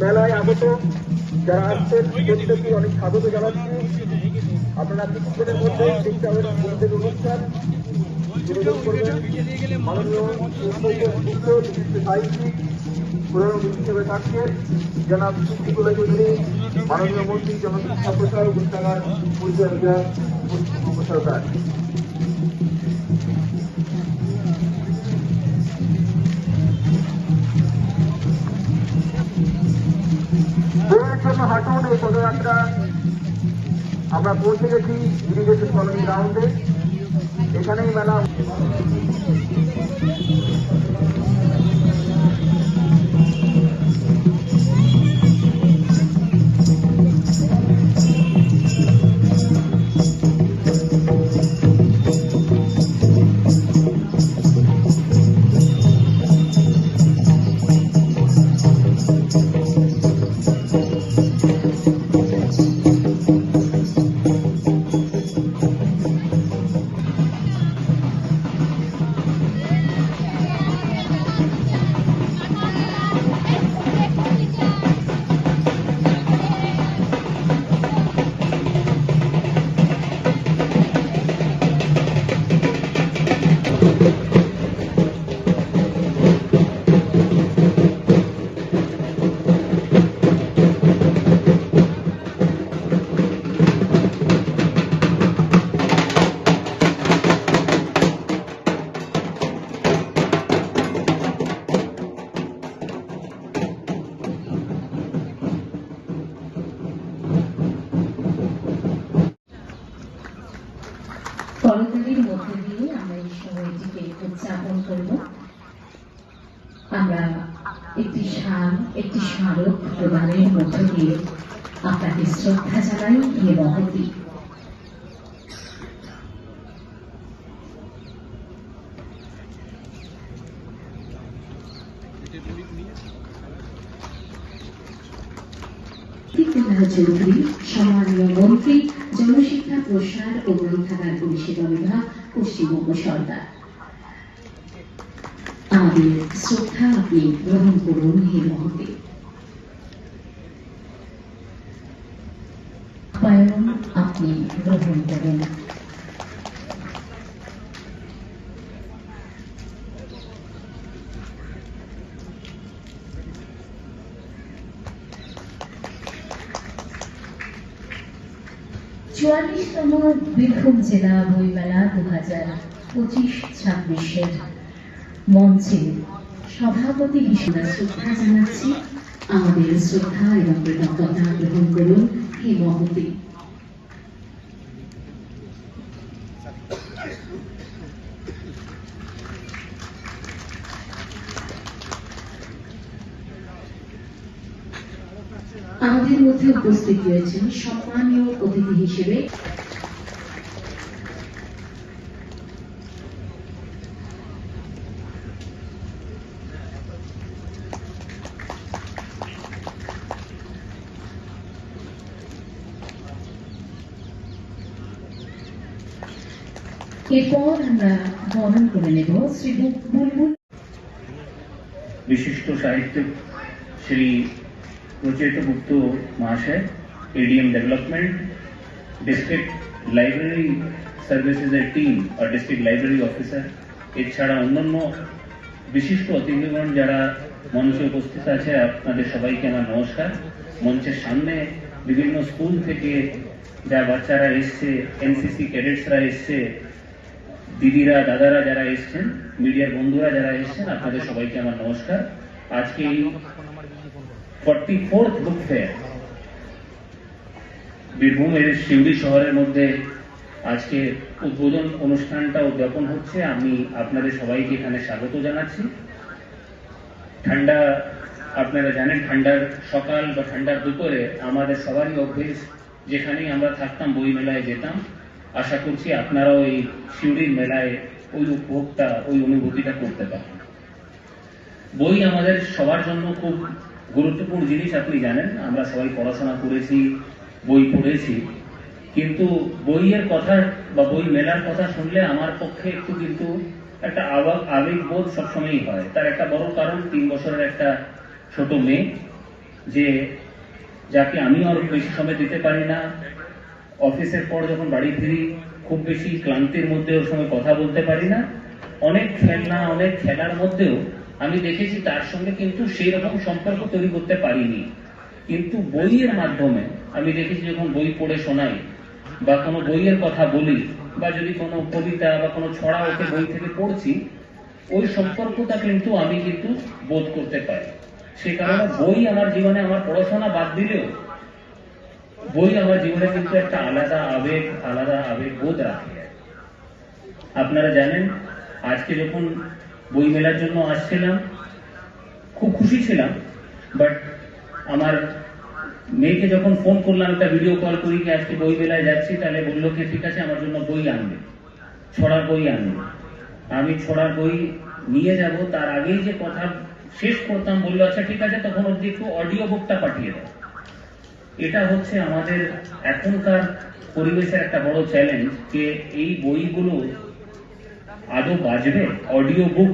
মেলায় আগত যারা আসছেন প্রত্যেকে অনেক স্বাগত জানাচ্ছি। আপনারা কিছুক্ষণের মধ্যে দেখতে হবে বন্ধুদের অনুষ্ঠান বিনোদন করবেন। মাননীয় বিশিষ্ট সাহিত্যিক প্রধান অতিথি হিসেবে থাকছেন জনাব সিদ্দিকুল্লাহ চৌধুরী, মাননীয় মন্ত্রী জনশিক্ষা প্রসার গ্রন্থাগার পরিচালক সরকার। বইয়ের জন্য হাঁটুন এই পদযাত্রা আমরা পৌঁছে গেছি ইরিগেশন কলোনি গ্রাউন্ডে। এখানেই মেলা করতালির মধ্যে দিয়ে আমরা এই সময়টিকে উদযাপন করব। আমরা একটি স্মারক প্রদানের মধ্য দিয়ে আপনাকে শ্রদ্ধা জানাই হে মহতী। চৌধুরী, সম্মানীয় মন্ত্রী জনশিক্ষা প্রসার ও গ্রন্থাগার পরিষেবা বিভাগ, পশ্চিমবঙ্গ সরকার। আমাদের শ্রদ্ধা আপনি গ্রহণ করুন হে মহতী। আপ্যায়ন আপনি গ্রহণ করুন। ৪৪তম বীরভূম জেলা বইমেলা ২০২৫-২৬ মঞ্চে সভাপতি হিসেবে শ্রদ্ধা জানাচ্ছি। আমাদের শ্রদ্ধা এবং কৃতজ্ঞতা গ্রহণ করুন হে মহতী। আমাদের মধ্যে উপস্থিত রয়েছেন সম্মানীয় অতিথি হিসেবে এরপর আমরা বরণ করে নেব শ্রী বুলবুল विशिष्ट साहित्यिक श्री रुचित गुप्त महाशय, ADM development, district library services team और डिस्ट्रिक्ट लाइब्रेरी ऑफिसर, এছাড়া অন্যান্য বিশিষ্ট অতিথিগণ যারা মঞ্চে উপস্থিত আছে, আপনাদের সবাইকে আমার নমস্কার। মঞ্চের সামনে বিভিন্ন স্কুল থেকে যা বাচ্চারা এসছে, এনসিসি ক্যাডেটসরা এসছে, দিদিরা দাদারা যারা এসছেন, মিডিয়ার বন্ধুরা যারা এসছেন, আপনাদের সবাইকে আমার নমস্কার। আজকে এই 44th বুক ফেয়ার বীরভূমের শিউড়ি শহরের মধ্যে আজকে উদ্বোধন অনুষ্ঠানটা উদযাপন হচ্ছে। আমি আপনাদের সবাইকে এখানে স্বাগত জানাচ্ছি। ঠান্ডা, আপনারা জানেন, ঠান্ডার সকাল বা ঠান্ডার দুপুরে আমাদের সবারই অভ্যেস, যেখানেই আমরা থাকতাম বই মেলায় যেতাম। আশা করছি আপনারাও এই শিউড়ির মেলায় ওই উপভোগটা, ওই অনুভূতিটা করতে পারেন। বই আমাদের সবার জন্য খুব গুরুত্বপূর্ণ জিনিস। আপনি জানেন, আমরা সবাই পড়াশোনা করেছি, বই পড়েছি, কিন্তু বইয়ের কথা বা বই মেলার কথা শুনলে আমার পক্ষে একটু কিন্তু একটা আবেগবোধ সবসময়ই হয়। তার একটা বড় কারণ, 3 বছরের একটা ছোট মেয়ে, যে যাকে আমি আর বেশি সময় দিতে পারি না, অফিসের পর যখন বাড়ি ফিরি খুব বেশি ক্লান্তির মধ্যে ওর সঙ্গে কথা বলতে পারি না, অনেক খেলনা অনেক খেলার মধ্যেও আমি দেখেছি তার সঙ্গে কিন্তু সেই রকম সম্পর্ক তৈরি করতে পারিনি। কিন্তু বইয়ের মাধ্যমে আমি দেখেছি যখন বই পড়ে শোনাই বা কোনো বইয়ের কথা বলি বা যদি কোনো কবিতা বা কোনো ছড়া ওকে বই থেকে পড়ছি, ওই সম্পর্কটা কিন্তু আমি কিন্তু বোধ করতে পারি। সে কারণে বই আমার জীবনে, আমার পড়াশোনা বাদ দিলেও বই আমার জীবনে কিন্তু একটা আলাদা আবেগ বোধ রাখে। আপনারা জানেন আজকে যখন বই মেলার জন্য আসছিলাম খুব খুশি ছিলাম, বাট আমার মেয়েকে যখন ফোন করলাম, একটা ভিডিও কল করি যে আজকে বই মেলায় যাচ্ছি, তাহলে বললো কি ঠিক আছে আমার জন্য বই আনবে, ছড়ার বই আনবে। আমি ছড়ার বই নিয়ে যাব, তার আগেই যে কথা শেষ করতাম বললো আচ্ছা ঠিক আছে তখন অব্দি একটু অডিও বুকটা পাঠিয়ে দাও। এটা হচ্ছে আমাদের এখনকার পরিবেশের একটা বড় চ্যালেঞ্জ যে এই বইগুলো আদৌ বাজবে, অডিও বুক,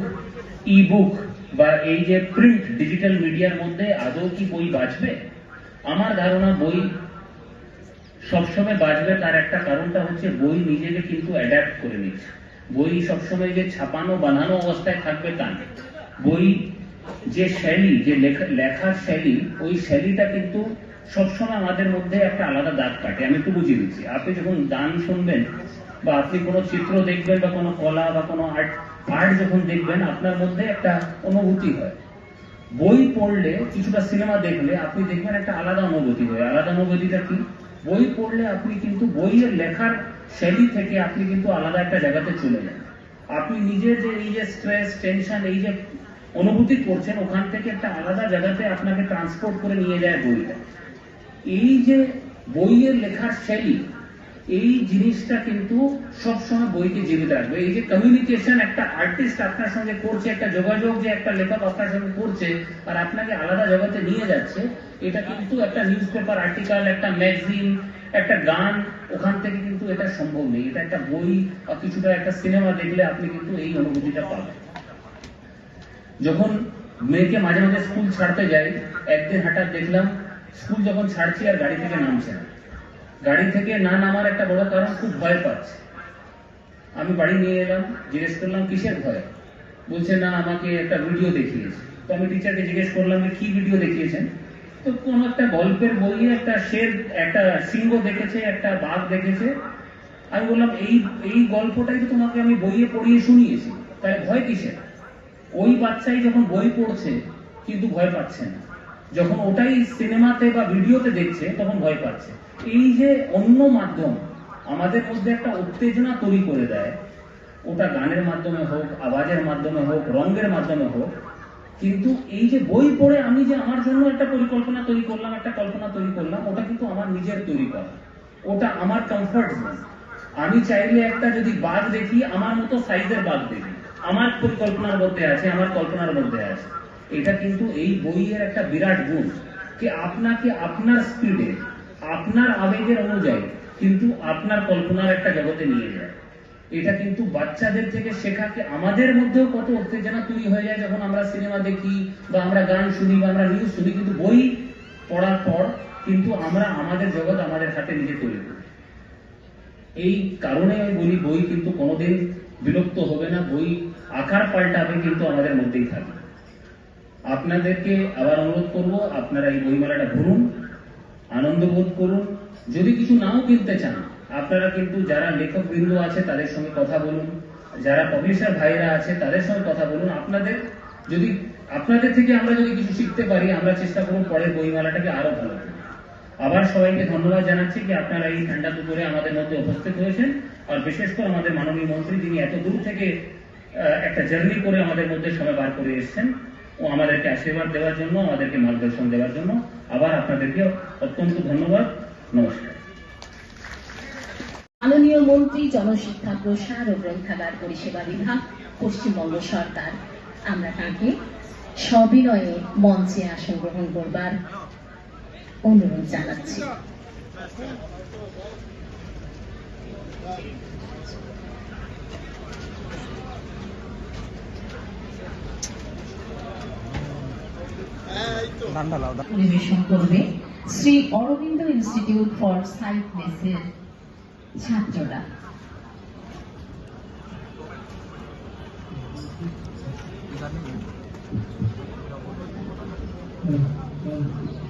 ই বুক বা এই যে প্রিন্ট ডিজিটাল মিডিয়ার মধ্যে আদৌ কি বই বাজবে? আমার ধারণা বই সবসময় বাজবে। তার একটা কারণটা হচ্ছে বই নিজেকে কিন্তু অ্যাডাপ্ট করে নিচ্ছে। বই সবসময় যে ছাপানো বানানো অবস্থায় থাকবে তা না। বই যে শৈলী, যে লেখার শৈলী, ওই শৈলীটা কিন্তু সবসময় আমাদের মধ্যে একটা আলাদা দাগ কাটে। আমি একটু বুঝিয়ে দিচ্ছি। আপনি যখন গান শুনবেন বা আপনি কোনো চিত্র দেখবেন বা কোনো কলা বা কোনো আর্ট যখন দেখবেন, আপনার মধ্যে একটা অনুভূতি হয়। বই পড়লে, কিছুটা সিনেমা দেখলে আপনি দেখবেন একটা আলাদা অনুভূতি হয়। আলাদা অনুভূতিটা কি? বই পড়লে আপনি কিন্তু বইয়ের লেখার শৈলী থেকে আপনি কিন্তু আলাদা একটা জায়গাতে চলে যান। আপনি নিজের যে এই যে স্ট্রেস, টেনশন, এই যে অনুভূতি করছেন, ওখান থেকে একটা আলাদা জায়গাতে আপনাকে ট্রান্সপোর্ট করে নিয়ে যায় বইটা। এই যে বইয়ের লেখার শৈলী, এই জিনিসটা কিন্তু সবসময় বইকে জীবিত রাখবে। এই যে কমিউনিকেশন একটা আর্টিস্ট আপনার সঙ্গে করছে, একটা যোগাযোগ যে একটা লেখক আপনার সঙ্গে করছে আর আপনাকে আলাদা জগতে নিয়ে যাচ্ছে, এটা কিন্তু একটা নিউজ পেপার আর্টিকেল, একটা ম্যাগাজিন, একটা গান, ওখান থেকে কিন্তু এটা সম্ভব নেই। এটা একটা বই বা কিছুটা একটা সিনেমা দেখলে আপনি কিন্তু এই অনুভূতিটা পাবেন। যখন মেয়েকে মাঝে মাঝে স্কুল ছাড়তে যাই, একদিন হঠাৎ দেখলাম স্কুল যখন ছাড়ছি আর গাড়ি থেকে নামছে না। গাড়ি থেকে না নামার একটা বড় কারণ খুব ভয় পাচ্ছে। আমি বাড়ি নিয়ে এলাম, জিজ্ঞেস করলাম কিসের ভয়? বলছে না আমাকে একটা ভিডিও দেখিয়েছে। তো আমি টিচারকে জিজ্ঞেস করলাম যে কি ভিডিও দেখিয়েছেন? তো কোন একটা গল্পের বইয়ে একটা শের, একটা সিংহ দেখেছে, একটা বাঘ দেখেছে। আমি বললাম এই গল্পটাই তো তোমাকে আমি বইয়ে পড়িয়ে শুনিয়েছি, তাহলে ভয় কিসের? ওই বাচ্চাই যখন বই পড়ছে কিন্তু ভয় পাচ্ছে না, যখন ওটাই সিনেমাতে বা ভিডিওতে দেখছে তখন ভয় পাচ্ছে। এই যে অন্য মাধ্যম আমাদের মধ্যে একটা উত্তেজনা তৈরি করে দেয়, ওটা গানের মাধ্যমে হোক, আওয়াজের মাধ্যমে হোক, রঙের মাধ্যমে হোক, কিন্তু এই যে বই পড়ে আমি যে আমার জন্য একটা পরিকল্পনা তৈরি করলাম, একটা কল্পনা তৈরি করলাম, ওটা কিন্তু আমার নিজের তৈরি করা, ওটা আমার কমফর্ট জোন। আমি চাইলে একটা যদি বাঘ দেখি, আমার মতো সাইজের বাঘ দেখি, আমার পরিকল্পনার মধ্যে আছে, আমার কল্পনার মধ্যে আছে। এটা কিন্তু এই বইয়ের একটা বিরাট গুণ, যে আপনাকে আপনার স্পিডে, আপনার আবেগের অনুযায়ী কিন্তু আপনার কল্পনার একটা জগতে নিয়ে যায়। এটা কিন্তু বাচ্চাদের থেকে শেখাকে আমাদের মধ্যেও কত উত্তেজনা তৈরি হয়ে যায় যখন আমরা সিনেমা দেখি বা আমরা গান শুনি বা আমরা নিউজ শুনি, কিন্তু বই পড়ার পর কিন্তু আমরা আমাদের জগৎ আমাদের হাতে নিজে তৈরি করি। এই কারণে আমি বলি বই কিন্তু কোনোদিন বিলুপ্ত হবে না, বই আকার পাল্টাবে কিন্তু আমাদের মধ্যেই থাকবে। আপনাদেরকে আবার অনুরোধ করব, আপনারা এই বইমেলাটা ঘুরুন, আনন্দ বোধ করুন। যদি কিছু নাও কিনতে চান, আপনারা কিন্তু যারা লেখক বৃন্দ আছে তাদের সঙ্গে কথা বলুন, যারা পাবলিশার ভাইরা আছে তাদের সঙ্গে কথা বলুন। আপনাদের থেকে আমরা যদি কিছু শিখতে পারি, আমরা চেষ্টা করব পরের বইমেলাটাকে আরো ভালো করতে। আবার সবাইকে ধন্যবাদ জানাচ্ছি যে আপনারা এই ঠান্ডা দুপুরে আমাদের মধ্যে উপস্থিত হয়েছেন, আর বিশেষ করে আমাদের মাননীয় মন্ত্রী, যিনি এত দূর থেকে একটা জার্নি করে আমাদের মধ্যে সময় বার করে এসেছেন, ও আমাদেরকে আশীর্বাদ দেওয়ার জন্য, আমাদেরকে মার্গদর্শন দেওয়ার জন্য আবার আপনাদেরকে অত্যন্ত ধন্যবাদ। নমস্কার। মাননীয় মন্ত্রী, জনশিক্ষা প্রসার ও গ্রন্থাগার পরিষেবা বিভাগ, পশ্চিমবঙ্গ সরকার, আমরা তাকে সবিনয়ে মঞ্চে আসন গ্রহণ করবার অনুরোধ জানাচ্ছি। পরিবেশন করবে শ্রী অরবিন্দ ইনস্টিটিউট ফর সাইন্সের ছাত্ররা। হুম, হুম।